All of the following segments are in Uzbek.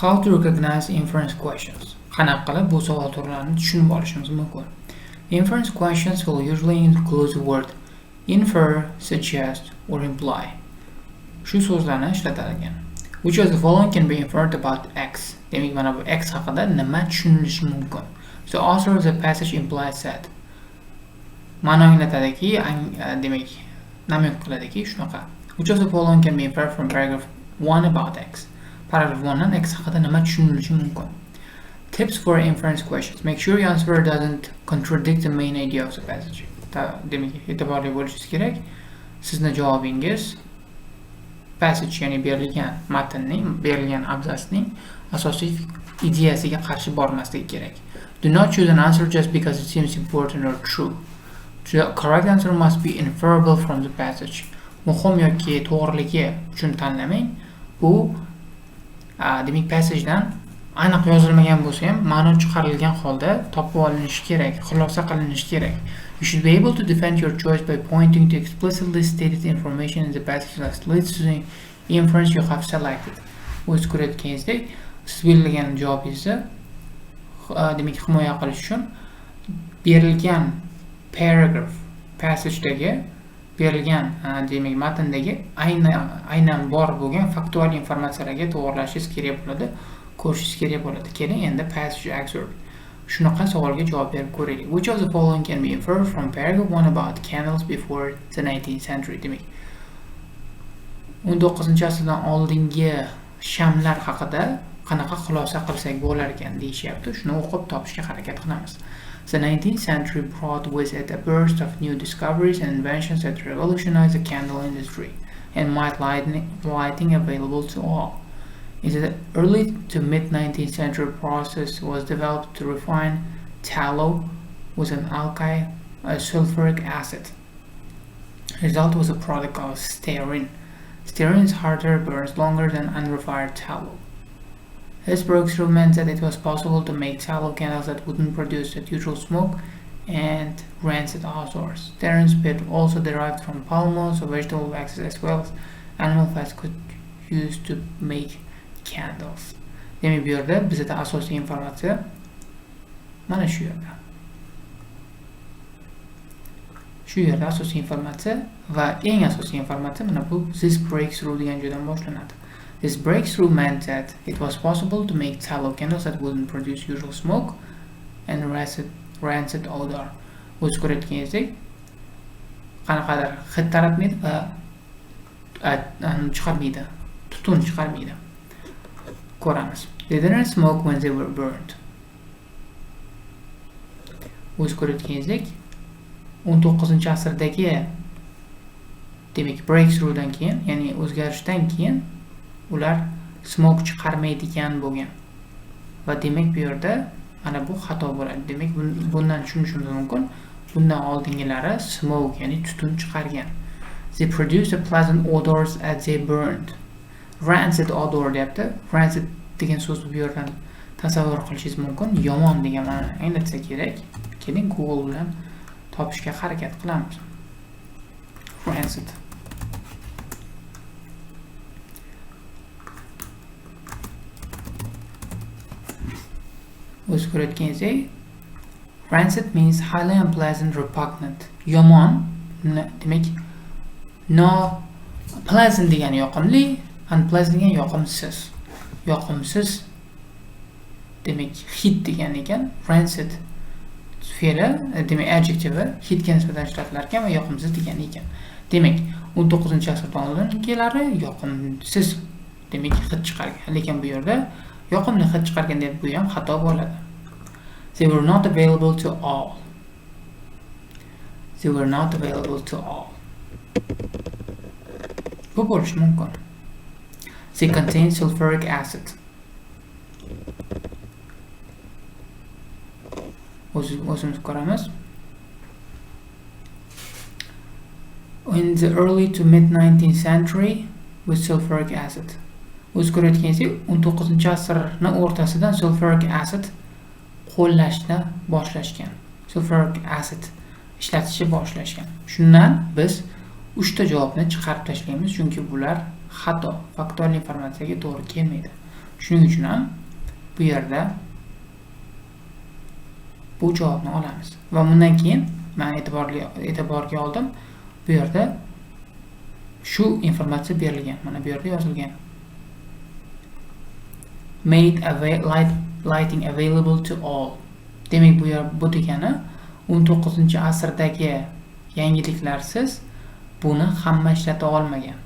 How to recognize inference questions? Qanaqa qilib bu savol turlarini tushunib olishimiz mumkin? Inference questions will usually include the word infer, suggest or imply. Shu so'zlarni ishlatar ekan. Which of the following can be inferred about X? Demak, mana bu X haqida nima tushunilishi mumkin? The author of the passage implies that. Ma'no anglatadiki, demak, namoyon qiladiki, shunaqa. Which of the following can be inferred from paragraph 1 about X? Paragraph 1 dan X haqida nima tushunilishi mumkin? Tips for inference questions. Make sure your answer doesn't contradict the main idea of the passage. Demak, e'tiborli bo'lishingiz kerak. Sizni javobingiz passage, ya'ni berilgan matnning, berilgan abzatsning asosiy ideyasiga qarshi bormasligi kerak. Do not choose an answer just because it seems important or true. The correct answer must be inferable from the passage. Muhim yoki to'g'riligi uchun tanlamang. Bu demak passagedan aniq yozilmagan bo'lsa ham ma'no chiqarilgan holda topib olinishi kerak, xulosa qilinishi kerak. You should be able to defend your choice by pointing to explicitly stated information in the passage that leads to the inference you have selected. O'z ko'rayotganingizdek, siz belgilagan javobingizni demak himoya qilish uchun berilgan paragraph, passage'dagi berilgan demak matndagi aynan bor bo'lgan faktual informatsiyalarga to'g'rilashingiz kerak bo'ladi, ko'rishingiz kerak bo'ladi. Keling endi passage excerpt. Shunaqa savolga javob berib ko'raylik. Which of the following can be inferred from paragraph 1 about candles before the 19th century? Demak, 19-asrdan oldingi shamlar haqida qanaqa xulosa qilsak bo'lar ekan deyishyapti. Shuni o'qib topishga harakat qilamiz. The 19th century brought with it a burst of new discoveries and inventions that revolutionized the candle industry and made lighting available to all. In the early to mid-19th century, process was developed to refine tallow with an alkali sulfuric acid. The result was a product called stearin. Stearin is harder, burns longer than unrefined tallow. This breakthrough meant that it was possible to make tallow candles that wouldn't produce the usual smoke and rancid odors. Stearin spit, also derived from palm oil, so vegetable waxes as well as animal fats could use to make candles. Demak, bu yerda bizda asosiy informatsiya mana shu yerda. Shu yerda asosiy informatsiya va eng asosiy informatsiya mana bu this breakthrough degan joydan boshlanadi. This breakthrough meant that it was possible to make tallow candles that wouldn't produce usual smoke and rancid odor. O'z ko'rayotganingizdek, qanaqadir hid taratmaydi va chiqarmaydi, tutun chiqarmaydi. Ko'ramiz. They didn't smoke when they were burned. O'z ko'rayotganingizdek, 19-asrdagi demak breakthroughdan keyin, ya'ni o'zgarishdan keyin ular smoke chiqarmaydigan bo'lgan. Va demak bu yerda mana bu xato bo'ladi. Demak bundan tushunishimiz mumkin. Bundan oldingilari smoke, ya'ni tutun chiqargan. They produced a pleasant odors as they burned. Rancid odor deyapti. Rancid degan so'zni bu yerdan tasavvur qilishingiz mumkin. Yomon degan ma'noni anglatsa kerak. Keling Google bilan topishga harakat qilamiz. Rancid. O'z ko'rayotganingizdek, rancid means highly unpleasant, repugnant. Yomon, demak, pleasant degani yoqimli, unpleasant degani yoqimsiz. Yoqimsiz demak hid degan ekan. Rancid fe'li, demak adjective hidga nisbatan ishlatilar ekan va yoqimsiz degan ekan. Demak, 19-asrdan oldingilari yoqimsiz demak hid chiqargan. Lekin bu yerda yoqimli hid chiqargan deb bu ham xato bo'ladi. They were not available to all. They were not available to all. Bu bo'lishi mumkin. They contain sulfuric acid. O'zimiz ko'ramiz. In the early to mid-19th century with sulfuric acid. O'z ko'rayotganingizdek, 19-asrning o'rtasidan sulfuric acid qo'llashni boshlashgan. Sulfuric acid ishlatishni boshlashgan. Shundan biz 3 ta javobni chiqarib tashlaymiz, chunki bular xato, faktual informatsiyaga to'g'ri kelmaydi. Shuning uchun ham bu yerda bu javobni olamiz. Va bundan keyin men e'tiborga oldim. Bu yerda shu informatsiya berilgan. Mana bu yerda yozilgan. Made lighting available to all. Demak, bu degani 19-asrdagi yangiliklarsiz buni hamma ishlata olmagan.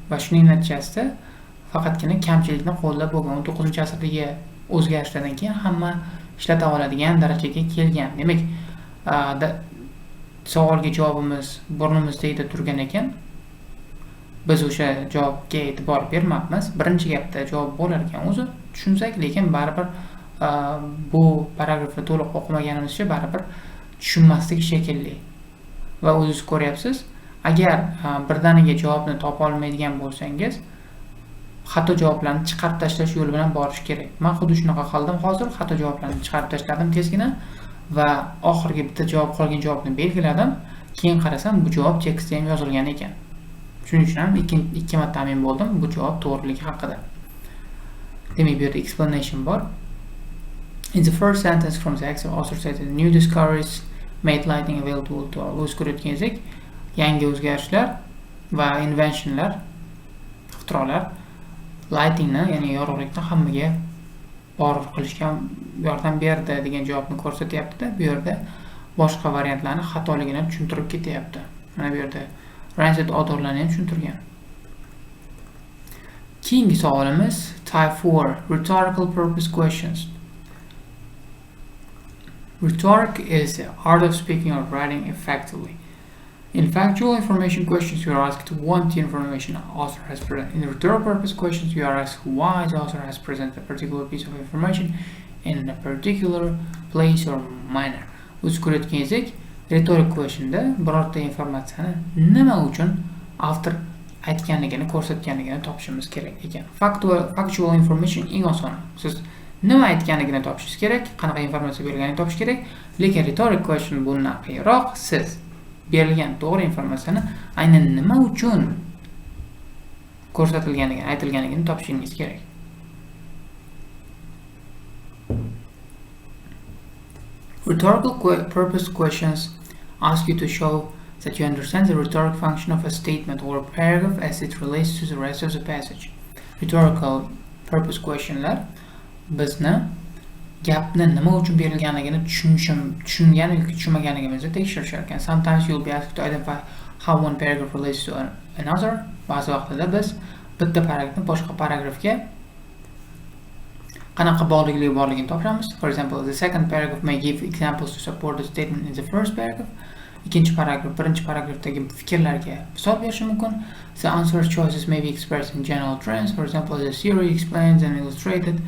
Va shuning natijasida faqatgina kamchilikni qo'llab bo'lgan 19-asrdagi o'zgarishlardan keyin hamma ishlata oladigan darajaga kelgan. Demak, savolga javobimiz burnimiz tagida turgan ekan, biz o'sha javobga e'tibor bermayapmiz. Birinchi gapda javob bo'lar ekan o'zi tushunsak, lekin baribir bu paragrafni to'liq o'qimaganimizcha baribir tushunmaslik shekilli. Va o'zingiz ko'ryapsiz, agar birdaniga javobni topa olmaydigan bo'lsangiz, xato javoblarni chiqarib tashlash yo'li bilan borish kerak. Men xuddi shunaqa qildim hozir, xato javoblarni chiqarib tashladim tezgina va oxirgi bitta javob qolgan javobni belgiladim. Keyin qarasam, bu javob tekstda ham yozilgan ekan. Shuning uchun ham ikki marta amin bo'ldim bu javob to'g'riligi haqida. Demak, bu yerda explanation bor. In the first sentence from the excerpt, author said new discoveries made lighting available to all. O'z ko'rayotganingizek, yangi o'zgarishlar va inventionlar, ixtirolar lightingni, ya'ni yorug'likni hammaga bor qilishga yordam berdi degan javobni ko'rsatyapti-da. Bu yerda boshqa variantlarni xatoligini tushuntirib ketyapti. Mana bu yerda Rancid autorlarni ham tushuntirgan. Keyingi savolimiz type 4 rhetorical purpose questions. Rhetoric is the art of speaking or writing effectively. In factual information questions, you are asked what the information author has presented. In rhetorical purpose questions, you are asked why the author has presented a particular piece of information in a particular place or manner. O'z ko'rayotganingizek, rhetoric questionda birorta informatsiyani nima uchun author aytganligini, ko'rsatganligini topishimiz kerak ekan. Factual information eng oson. Siz nima aytganligini topishingiz kerak, qanaqa informatsiya berilganini topish kerak. Lekin rhetoric question bundan qiyinroq. Siz berilgan to'g'ri informatsiyani aynan nima uchun ko'rsatilganligini, aytilganligini topishingiz kerak. Rhetorical purpose questions ask you to show that you understand the rhetoric function of a statement or a paragraph as it relates to the rest of the passage. Rhetorical purpose questionlar bizni gapni nima uchun berilganligini tushungan yoki tushunmaganligimizni tekshirishar ekan. Sometimes you'll be asked to identify how one paragraph relates to another. Ba'zi vaqtlarda biz bitta paragrafni boshqa paragrafga qanaqa bog'liqligi borligini topamiz. For example, the second paragraph may give examples to support the statement in the first paragraph. Ikkinchi paragraf birinchi paragrafdagi fikrlarga misol berishi mumkin. The answer choices may be expressed in general terms. For example, the theory explains and illustrated,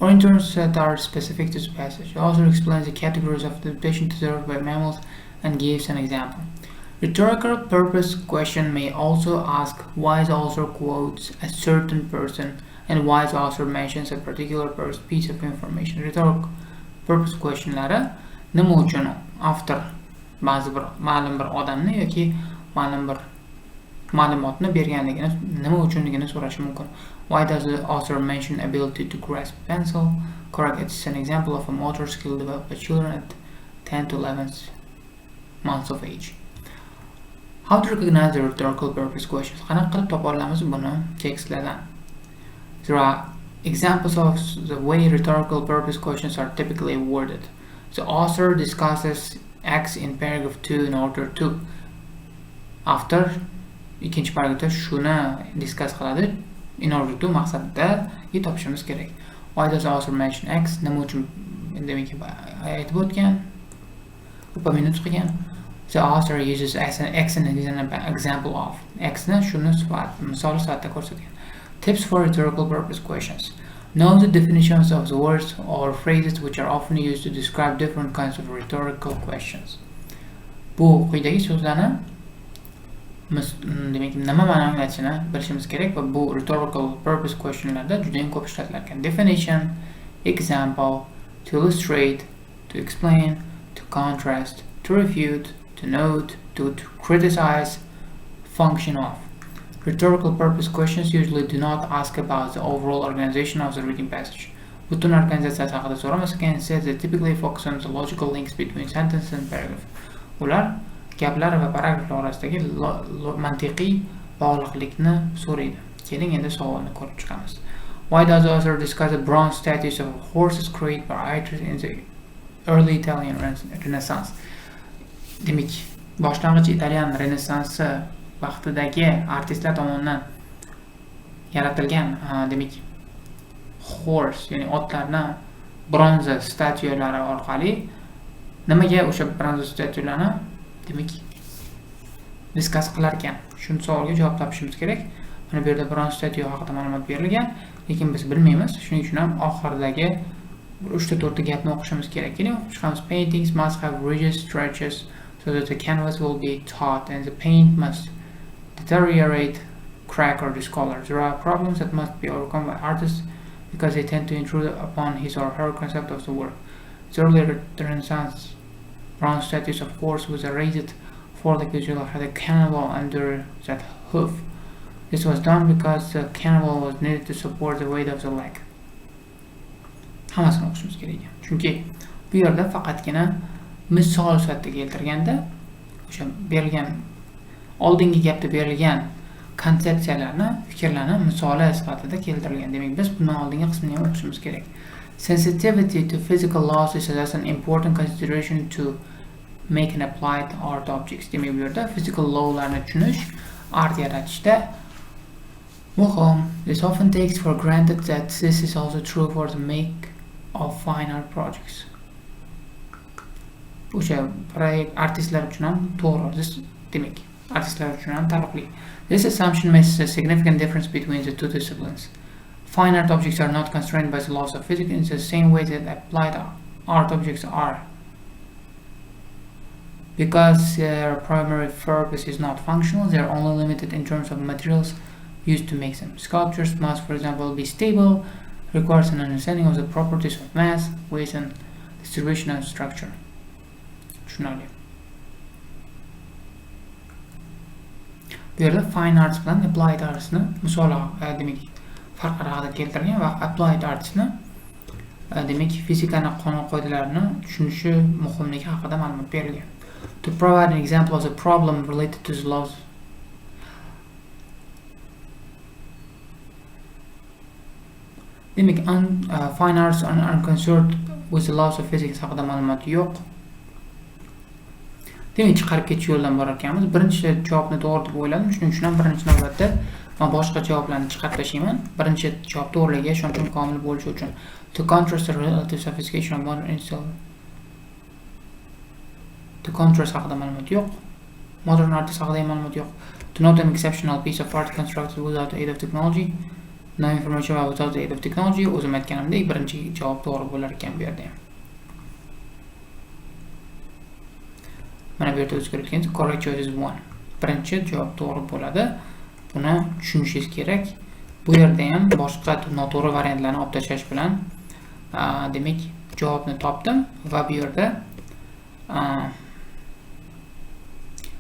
or in terms that are specific to the passage. The author explains the categories of adaptation deserved by mammals and gives an example. Rhetorical purpose question may also ask why the author quotes a certain person and why the author mentions a particular piece of information. Rhetorical purpose questionlari nima uchun author ba'zi bir ma'lum bir odamni yoki ma'lum bir ma'lumotni berganligini, nima uchunligini so'rashi mumkin. Why does the author mention ability to grasp pencil? Correct. It's an example of a motor skill developed by children at 10 to 11 months of age. How to recognize the rhetorical purpose questions? Qanaqa qilib topa olamiz buni tekstlardan? There are examples of the way rhetorical purpose questions are typically worded. The author discusses X in paragraph 2 in order to. After ikkinchi paragrafda shuni discuss qiladi. In order to maqsadda topishimiz kerak. Why does the author mention X? Nima uchun demak aytib o'tgan? Upaminut qilgan. The author uses X as an example of. X ni shuni misol sifatida ko'rsatgan. Tips for rhetorical purpose questions. Know the definitions of the words or phrases which are often used to describe different kinds of rhetorical questions. Bu quyidagi so'zlarni demak nima ma'no anglatishini bilishimiz kerak va bu rhetorical purpose questionlarda juda ham ko'p ishlatilar ekan. Definition, example, to illustrate, to explain, to contrast, to refute, to note, to criticize, function of. Rhetorical purpose questions usually do not ask about the overall organization of the reading passage. Butun organizatsiya haqida so'ramas ekan, instead they typically focus on the logical links between sentences and paragraph. Ular gaplar va paragraflar orasidagi mantiqiy bog'liqlikni so'raydi. Keling endi savolni ko'rib chiqamiz. Why does the author discuss the bronze statues of horses created by artists in the early Italian Renaissance? Demak, boshlang'ich Italyan Renessansi vaqtidagi artistlar tomonidan yaratilgan, demak, horse, ya'ni otlarni bronza statulari orqali nimaga o'sha bronza statularni, demak, discuss qilar ekan? Shu savolga javob topishimiz kerak. Mana bu yerda bronza statue haqida ma'lumot berilgan, lekin biz bilmaymiz. Shuning uchun ham oxiridagi 3-4 gapni o'qishimiz kerak. Keling, o'qib chiqamiz. Paintings must have ridges, stretches, so that the canvas will be taut and the paint must deteriorate, crack or discolor. There are problems that must be overcome by artists because they tend to intrude upon his or her concept of the work. The earlier Renaissance bronze statues of horse was raised for the visual had a cannibal under that hoof. This was done because the cannibal was needed to support the weight of the leg. Hammasini o'qishimiz kerak. Chunki bu yerda faqatgina misol sifatida keltirganda o'sha berilgan oldingi gapda berilgan konsepsiyalarni, fikrlarni misoli sifatida keltirilgan. Demak, biz bundan oldingi qismini ham o'qishimiz kerak. Sensitivity to physical laws is an important consideration to make and apply art objects. Demak, bu yerda physical law'larni tushunish art yaratishda muhim. This often takes for granted that this is also true for the make of fine art projects. O'sha proyekt artistlar uchun ham to'g'ri. Demak, artistlar uchun ham taalluqli. This assumption makes a significant difference between the two disciplines. Fine art objects are not constrained by the laws of physics in the same way that applied art objects are. Because their primary purpose is not functional, they are only limited in terms of materials used to make them. Sculptures must, for example, be stable, requires an understanding of the properties of mass, weight and distribution and structure. Tushunarli. Bu yerda fine arts bilan applied artsni misol, demak, farqlar haqida keltirilgan va applied artsni, demak, fizikani qonun-qoidalarini tushunishi muhimligi haqida ma'lumot berilgan. To provide an example of the problem related to the laws. Demak, fine arts are concerned with the laws of physics haqida ma'lumot yo'q. Demak, chiqarib ketish yo'ldan borar ekanmiz. Birinchi javobni to'g'ri deb o'yladim. Shuning uchun ham birinchi navbatda men boshqa javoblarni chiqarib tashlayman. Birinchi javob to'g'riligiga ishonchim komil bo'lishi uchun. To contrast the relative sophistication of modern install. To contrast haqida ma'lumot yo'q. Modern artist haqida ham ma'lumot yo'q. To note an exceptional piece of art constructed without the aid of technology. No information about without the aid of technology. O'zim aytganimdek, birinchi javob to'g'ri bo'lar ekan bu yerda ham. Mana bu yerda o'zgartirgancha correct choice is 1. Birinchi javob to'g'ri bo'ladi. Buni tushunishingiz kerak. Bu yerda ham boshqa noto'g'ri variantlarni olib tashlash bilan demak javobni topdim va bu yerda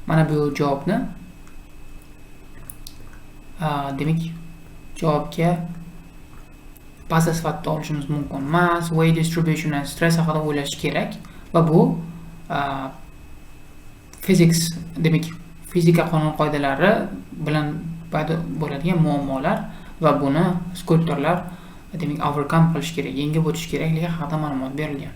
mana bu javobni demak javobga baza sifatida olishimiz mumkin. Mass, weight distribution and stress haqida o'ylash kerak va bu physics, demak, fizika qonun-qoidalari bilan paydo bo'ladigan muammolar va buni skulptorlar demak overcome qilish kerak, yengib o'tish kerakligi haqida ma'lumot berilgan.